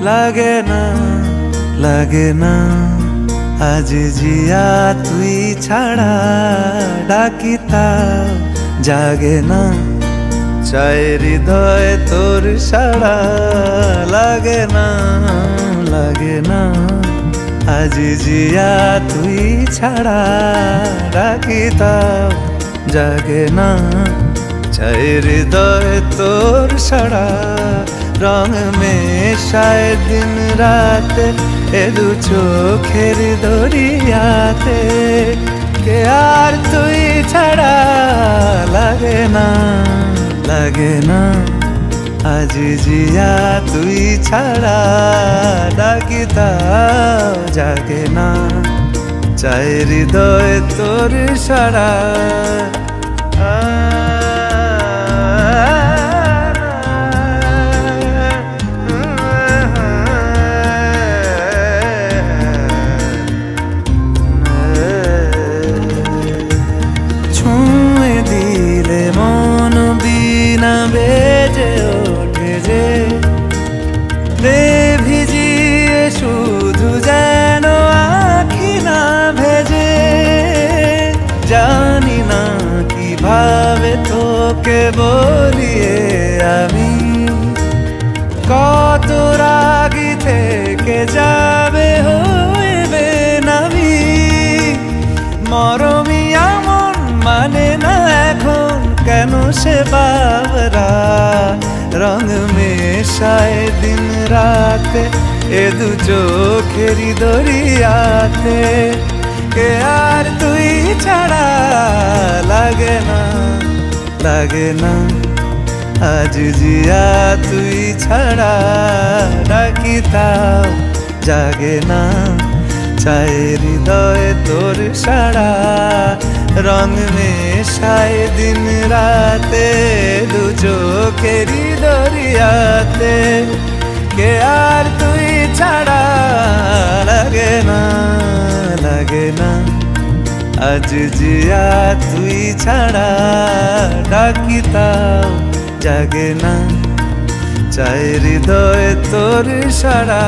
লাগে না লাগে না আজ জিয়া তুই ছাড়া ডাকি তাও জাগে না চাই হৃদয় তোর সাড়া লাগে না আজ জিয়া তুই ছাড়া ডাকি তাও জাগে না চাই হৃদয় তোর সাড়া রং মেশায় দিন রাতে এ দু চোখের দরিয়াতে কে আর তুই ছাড়া লাগে না আজ জিয়া তুই ছাড়া ডাকি তাও জাগে না চাই হৃদয় তোর সাড়া বেজে ওঠে যে ভিজিয়ে শুধু যেন আখি না ভেজে জানি না কিভাবে তোকে বলিয়ে আমি কত রাগি থেকে যাবে হইবে নামি মরমি আমন মানে না এখন কেন সে বাবরা রং মেশায় দিন রাতে এ দু চোখেরি দরিয়াতে কে আর তুই ছাড়া লাগে না আজ জিয়া তুই ছাড়া ডাকি তাও জাগে না চাই হৃদয় তোর সাড়া রং মেশায় দিন রাতে দু চোখেরি দরিয়াতে কে আর তুই ছাড়া লাগে না আজ জিয়া তুই ছাড়া ডাকি তাও জাগে না চাই হৃদয় তোর সাড়া